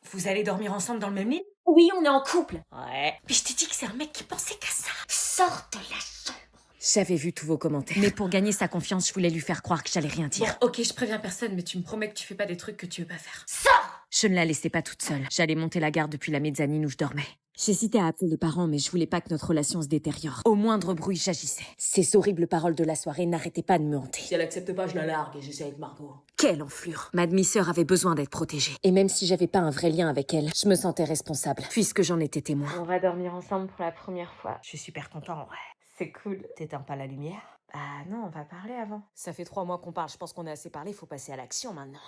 Vous allez dormir ensemble dans le même lit? Oui, on est en couple. Ouais. Mais je t'ai dit que c'est un mec qui pensait qu'à ça. Sors de la chambre. J'avais vu tous vos commentaires. Mais pour gagner sa confiance, je voulais lui faire croire que j'allais rien Bon, dire. ok, je préviens personne, mais tu me promets que tu fais pas des trucs que tu veux pas faire. Sors! Je ne la laissais pas toute seule. J'allais monter la garde depuis la mezzanine où je dormais. J'hésitais à appeler les parents, mais je voulais pas que notre relation se détériore. Au moindre bruit, j'agissais. Ces horribles paroles de la soirée n'arrêtaient pas de me hanter. Si elle accepte pas, je la largue et j'essaie avec Margot. Quelle enflure! Ma demi-sœur avait besoin d'être protégée. Et même si j'avais pas un vrai lien avec elle, je me sentais responsable, puisque j'en étais témoin. On va dormir ensemble pour la première fois. Je suis super content, ouais. C'est cool. T'éteins pas la lumière? Ah non, on va parler avant. Ça fait 3 mois qu'on parle, je pense qu'on a assez parlé, faut passer à l'action maintenant.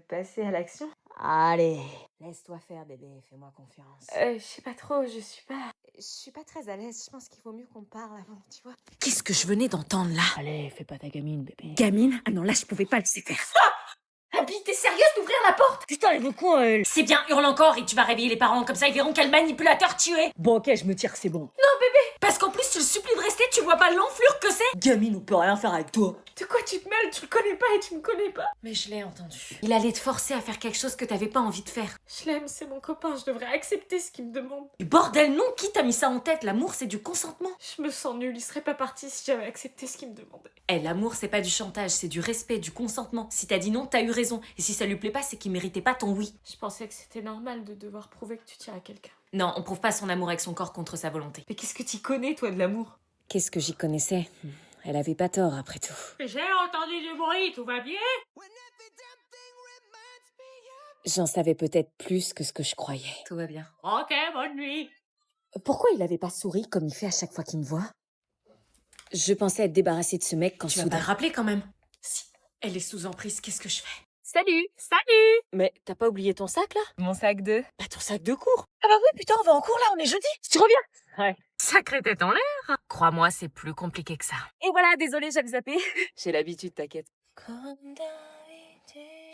Passer à l'action? Allez, laisse-toi faire bébé, fais-moi confiance. Je sais pas trop, je suis pas très à l'aise, je pense qu'il vaut mieux qu'on parle avant, tu vois. Qu'est-ce que je venais d'entendre là? Allez, fais pas ta gamine, bébé. Gamine? Ah non, là je pouvais pas le laisser faire. Abby, t'es sérieuse d'ouvrir la porte? Putain, elle veut quoi, elle? C'est bien, hurle encore et tu vas réveiller les parents, comme ça ils verront quel manipulateur tu es. Bon, ok, je me tire, c'est bon. Parce qu'en plus, tu le supplies de rester, tu vois pas l'enflure que c'est? Gamine, on peut rien faire avec toi. De quoi tu te mêles? Tu le connais pas et tu me connais pas. Mais je l'ai entendu. Il allait te forcer à faire quelque chose que t'avais pas envie de faire. Je l'aime, c'est mon copain, je devrais accepter ce qu'il me demande. Et bordel non, qui t'a mis ça en tête? L'amour, c'est du consentement. Je me sens nulle, il serait pas parti si j'avais accepté ce qu'il me demandait. L'amour, c'est pas du chantage, c'est du respect, du consentement. Si t'as dit non, t'as eu raison. Et si ça lui plaît pas, c'est qu'il méritait pas ton oui. Je pensais que c'était normal de devoir prouver que tu tiens à quelqu'un. Non, on prouve pas son amour avec son corps contre sa volonté. Mais qu'est-ce que t'y connais, toi, de l'amour? Qu'est-ce que j'y connaissais? Elle avait pas tort, après tout. J'ai entendu du bruit, tout va bien? J'en savais peut-être plus que ce que je croyais. Tout va bien. Ok, bonne nuit. Pourquoi il avait pas souri comme il fait à chaque fois qu'il me voit? Je pensais être débarrassée de ce mec quand Tu vas soudain... pas le rappeler quand même. Si, elle est sous emprise, qu'est-ce que je fais? Salut! Salut! Mais t'as pas oublié ton sac, là? Mon sac de... Bah ton sac de cours. Ah bah oui, putain, on va en cours là, on est jeudi. Tu reviens? Ouais. Sacrée tête en l'air! Crois-moi, c'est plus compliqué que ça. Et voilà, désolé, j'avais zappé. J'ai l'habitude, t'inquiète.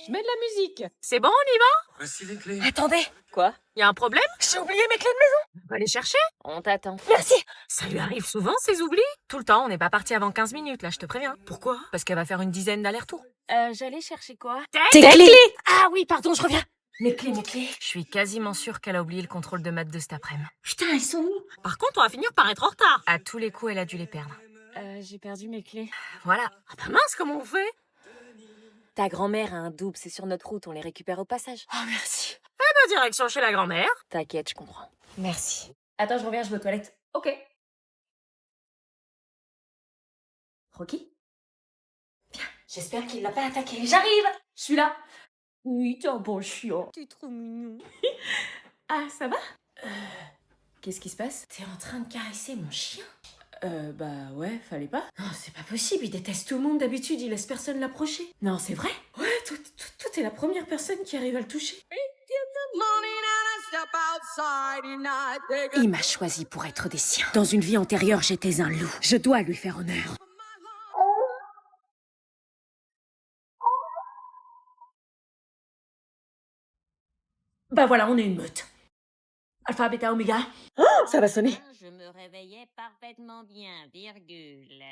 Je mets de la musique. C'est bon, on y va? Voici les clés. Attendez. Quoi? Y a un problème? J'ai oublié mes clés de On va les chercher. maison. On t'attend. Merci! Ça lui arrive souvent, ces oublis? Tout le temps, on n'est pas parti avant 15 minutes, là, je te préviens. Pourquoi? Parce qu'elle va faire une dizaine d'allers-retours. J'allais chercher quoi? Tes clés! Ah oui, pardon, je reviens. Mes clés. Je suis quasiment sûre qu'elle a oublié le contrôle de maths de cet après-midi. Putain, ils sont où? Par contre, on va finir par être en retard. À tous les coups, elle a dû les perdre. J'ai perdu mes clés. Voilà. Ah bah mince, comment on fait? Ta grand-mère a un double, c'est sur notre route, on les récupère au passage. Oh, merci. Eh ben, direction chez la grand-mère. T'inquiète, je comprends. Merci. Attends, je reviens, je vais aux toilettes. Ok. Rocky? Viens, j'espère qu'il l'a pas attaqué. J'arrive! Je suis là. Oui, t'es un bon chien. T'es trop mignon. Ah, ça va? Qu'est-ce qui se passe? T'es en train de caresser mon chien? Bah ouais, fallait pas. Non, c'est pas possible, il déteste tout le monde d'habitude, il laisse personne l'approcher. Non, c'est vrai? Ouais, toi, t'es la première personne qui arrive à le toucher. Il m'a choisi pour être des siens. Dans une vie antérieure, j'étais un loup. Je dois lui faire honneur. Bah voilà, on est une meute. Alpha, bêta, oméga. Oh, ça va sonner. Je me réveillais parfaitement bien, virgule.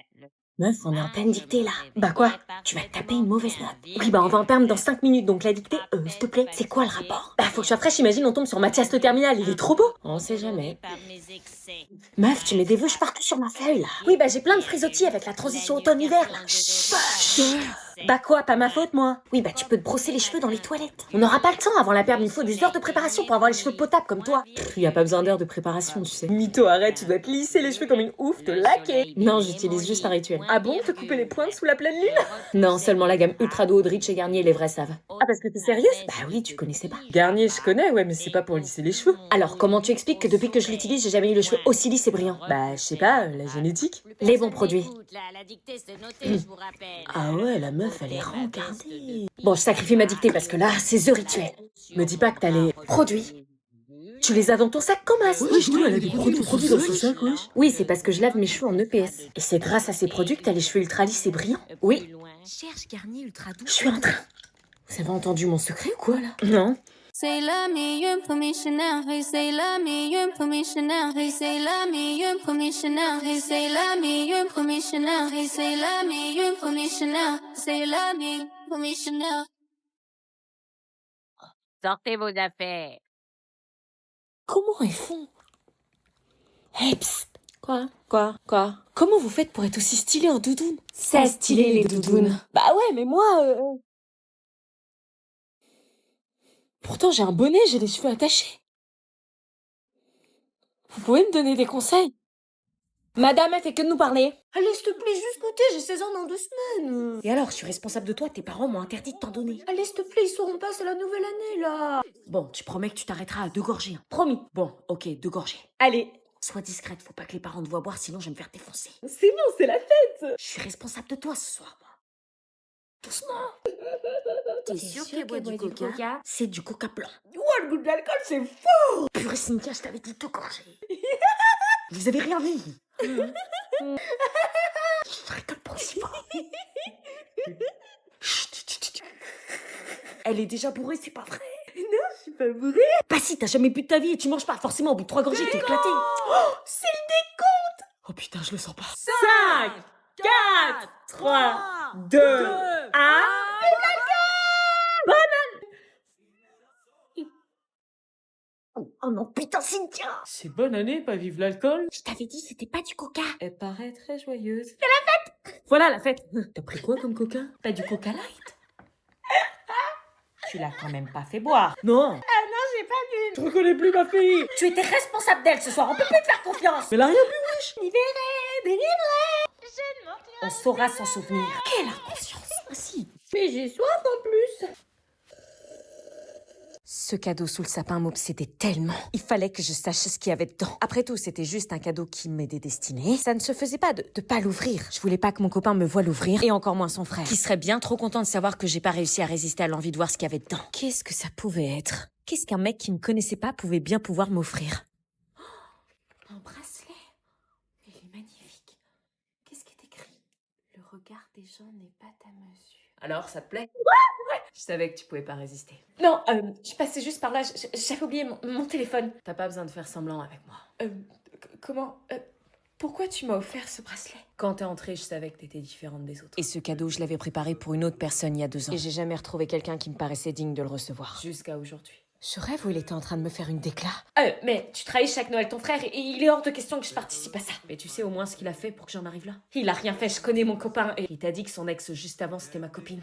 Meuf, on est en pleine dictée là. Bah quoi? Tu vas te taper une mauvaise note. Oui, bah on va en perdre dans 5 minutes, donc la dictée, s'il te plaît, c'est quoi le rapport? Bah faut que je sois fraîche, imagine on tombe sur Mathias le terminal, il est trop beau. On sait jamais. Meuf, tu mets des vœux partout sur ma feuille là. Oui, bah j'ai plein de frisottis avec la transition automne-hiver là. Chut. Bah quoi, pas ma faute moi. Oui, bah tu peux te brosser les cheveux dans les toilettes. On n'aura pas le temps avant la perte, il faut des heures de préparation pour avoir les cheveux potables comme toi. Y a pas besoin d'heures de préparation, tu sais. Mytho, arrête, tu dois te lisser les cheveux comme une ouf, te laquer. Non, j'utilise juste un rituel. Ah bon, te couper les pointes sous la pleine lune? Non, seulement la gamme Ultra Doux de chez Garnier, les vrais savent. Ah parce que t'es sérieuse? Bah oui, tu connaissais pas. Garnier, je connais, ouais, mais c'est pas pour lisser les cheveux. Alors, comment tu expliques que depuis que je l'utilise, j'ai jamais eu le cheveu aussi lisse et brillant? Bah, je sais pas, la génétique. Les bons produits. Ah ouais, la meuf, elle est rencardée. Bon, je sacrifie ma dictée parce que là, c'est The Rituel. Me dis pas que t'as les... Produits. Tu les as dans ton sac comme as. Oui, je dis, elle a des produits dans son sac, wesh. Oui, c'est parce que je lave mes cheveux en EPS. Et c'est grâce à ces produits que t'as les cheveux ultra lisses et brillants. Oui, Cherche Garnier Ultra Doux. je suis en train. Vous avez entendu mon secret ou quoi, là? Non. C'est la meilleure commissionnaire, c'est la meilleure commissionnaire, c'est la meilleure commissionnaire, c'est la meilleure commissionnaire, c'est la meilleure commissionnaire, c'est la meilleure commissionnaire. sortez vos affaires. Comment elles font? Hey, psst. Quoi? Comment vous faites pour être aussi stylé en doudoune? C'est stylé les doudounes. Bah ouais, mais moi... Pourtant j'ai un bonnet, j'ai les cheveux attachés. Vous pouvez me donner des conseils? Madame, elle fait que de nous parler. Allez, s'il te plaît, juste goûter, j'ai 16 ans dans 2 semaines. Et alors, je suis responsable de toi, tes parents m'ont interdit de t'en donner. Allez, s'il te plaît, ils sauront pas, c'est la nouvelle année, là. Bon, tu promets que tu t'arrêteras à 2 gorgées. Hein. Promis. Bon, ok, 2 gorgées. Allez, sois discrète, faut pas que les parents te voient boire, sinon je vais me faire défoncer. C'est bon, c'est la fête. Je suis responsable de toi ce soir, moi. Doucement. T'es sûr qu'elle boit du coca? C'est du coca blanc. Ouah, le goût de l'alcool, c'est fou. Purée, Cynthia, je t'avais dit 2 gorgées. Vous avez rien vu. Je rigole pas aussi fort. Chut. Elle est déjà bourrée, c'est pas vrai. Non, je suis pas bourrée. Bah si, t'as jamais bu de ta vie et tu manges pas. Forcément, au bout de 3 gorgées, t'es éclaté. C'est le décompte. Oh putain, je le sens pas. 5, 4, 3, 2, 1. Oh non, putain, Cynthia. C'est bonne année, pas vivre l'alcool. Je t'avais dit, c'était pas du coca. Elle paraît très joyeuse. Voilà la fête. T'as pris quoi comme coca? Pas du coca light. Tu l'as quand même pas fait boire. Non. J'ai pas bu. Je reconnais plus ma fille. Tu étais responsable d'elle ce soir, on peut plus te faire confiance. Mais elle a rien bu, wesh. Délivré. On saura s'en souvenir. Quelle inconscience. Ah si. Mais j'ai soif en plus. Ce cadeau sous le sapin m'obsédait tellement. Il fallait que je sache ce qu'il y avait dedans. Après tout, c'était juste un cadeau qui m'était destiné. Ça ne se faisait pas de pas l'ouvrir. Je voulais pas que mon copain me voie l'ouvrir, et encore moins son frère, qui serait bien trop content de savoir que j'ai pas réussi à résister à l'envie de voir ce qu'il y avait dedans. Qu'est-ce que ça pouvait être? Qu'est-ce qu'un mec qui ne connaissait pas pouvait bien pouvoir m'offrir? Un bracelet. Il est magnifique. Qu'est-ce qui est écrit? Le regard des gens n'est pas ta mesure. Alors, ça te plaît? Je savais que tu pouvais pas résister. Non, je passais juste par là. J'avais oublié mon téléphone. T'as pas besoin de faire semblant avec moi. Comment pourquoi tu m'as offert ce bracelet? Quand t'es entrée, je savais que t'étais différente des autres. Et ce cadeau, je l'avais préparé pour une autre personne il y a 2 ans. Et j'ai jamais retrouvé quelqu'un qui me paraissait digne de le recevoir. Jusqu'à aujourd'hui. Ce rêve où il était en train de me faire une déclat. Mais tu trahis chaque Noël ton frère et il est hors de question que je participe à ça. Mais tu sais au moins ce qu'il a fait pour que j'en arrive là? Il a rien fait, je connais mon copain et... Il t'a dit que son ex juste avant, c'était ma copine.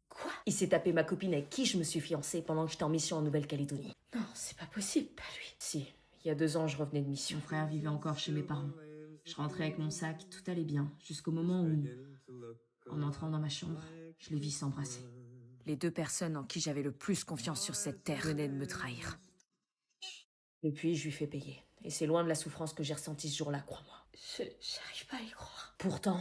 Quoi? Il s'est tapé ma copine avec qui je me suis fiancée pendant que j'étais en mission en Nouvelle-Calédonie. Non, c'est pas possible, pas lui. Si, il y a 2 ans, je revenais de mission. Mon frère vivait encore chez mes parents. Je rentrais avec mon sac, tout allait bien, jusqu'au moment où, en entrant dans ma chambre, je les vis s'embrasser. Les 2 personnes en qui j'avais le plus confiance sur cette terre venaient de me trahir. Depuis, je lui fais payer. Et c'est loin de la souffrance que j'ai ressentie ce jour-là, crois-moi. J'arrive pas à y croire. Pourtant,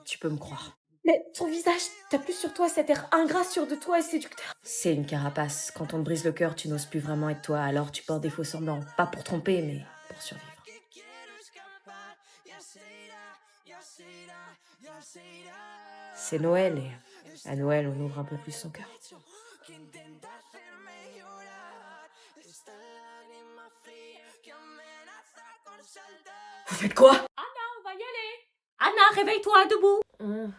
tu peux me croire. Mais ton visage, t'as plus sur toi cet air ingrat sûr de toi et séducteur. C'est une carapace. Quand on te brise le cœur, tu n'oses plus vraiment être toi, alors tu portes des faux semblants. Pas pour tromper, mais pour survivre. C'est Noël et à Noël, on ouvre un peu plus son cœur. Vous faites quoi? On va y aller. Anna, réveille-toi, debout.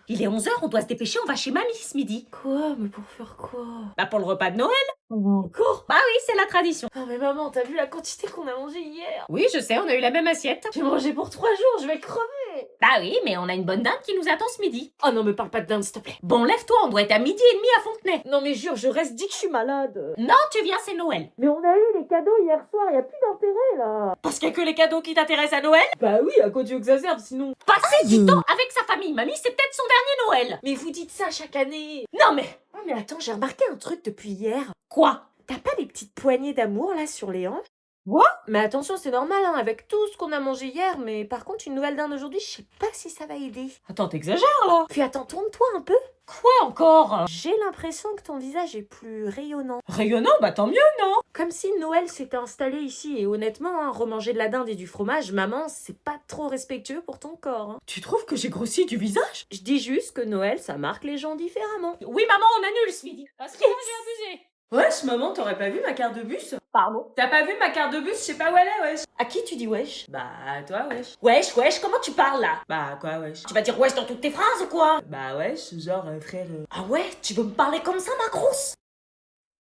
Il est 11h, on doit se dépêcher, on va chez mamie ce midi. Quoi? Mais pour faire quoi? Bah pour le repas de Noël. Encore? Bah oui, c'est la tradition. Non mais maman, t'as vu la quantité qu'on a mangé hier? Oui, je sais, on a eu la même assiette. J'ai mangé pour 3 jours, je vais crever. Bah oui, mais on a une bonne dinde qui nous attend ce midi. Oh non mais parle pas de dinde s'il te plaît. Bon, lève-toi, on doit être à 12h30 à Fontenay. Non mais jure, je reste dit que je suis malade. Non, tu viens, c'est Noël. Mais on a eu les cadeaux hier soir, y a plus d'intérêt là. Parce qu'il y a que les cadeaux qui t'intéressent à Noël. Bah oui, à quoi tu veux que ça serve sinon? Passer du temps avec sa famille, mamie, c'est peut-être son dernier Noël. Mais vous dites ça chaque année. Non mais... Oh mais attends, j'ai remarqué un truc depuis hier. Quoi? T'as pas des petites poignées d'amour là sur les hanches? Quoi? Mais attention, c'est normal hein, avec tout ce qu'on a mangé hier, mais par contre une nouvelle dinde aujourd'hui, je sais pas si ça va aider. Attends, t'exagères là. Puis attends, tourne-toi un peu. Quoi encore? J'ai l'impression que ton visage est plus rayonnant. Rayonnant, bah tant mieux, non? Comme si Noël s'était installé ici, et honnêtement, hein, remanger de la dinde et du fromage, maman, c'est pas trop respectueux pour ton corps. Hein. Tu trouves que j'ai grossi du visage? Je dis juste que Noël, ça marque les gens différemment. Oui, maman, on annule ce midi. Parce que moi, j'ai abusé. Wesh, maman, t'aurais pas vu ma carte de bus? Pardon? T'as pas vu ma carte de bus? Je sais pas où elle est, wesh. À qui tu dis wesh? Bah, à toi, wesh. Wesh, comment tu parles là? Bah, quoi, wesh? Tu vas dire wesh dans toutes tes phrases ou quoi? Bah, wesh, genre, frère. Ah ouais, tu veux me parler comme ça, ma grosse?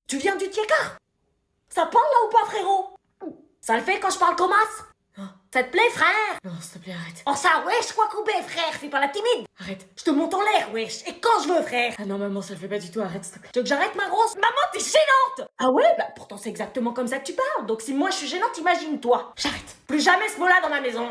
Tu viens du Tiekar? Ça parle là ou pas, frérot? Ça le fait quand je parle comme as? Ça te plaît, frère? Non, s'il te plaît, arrête. Oh ça, wesh, quoi couper, frère, fais pas la timide. Arrête. Je te monte en l'air, wesh, et quand je veux, frère. Ah non, maman, ça le fait pas du tout, arrête, s'il te plaît. Tu veux que j'arrête, ma grosse? Maman, t'es gênante. Ah ouais? Bah pourtant c'est exactement comme ça que tu parles, donc si moi je suis gênante, imagine-toi. J'arrête. Plus jamais ce mot-là dans ma maison.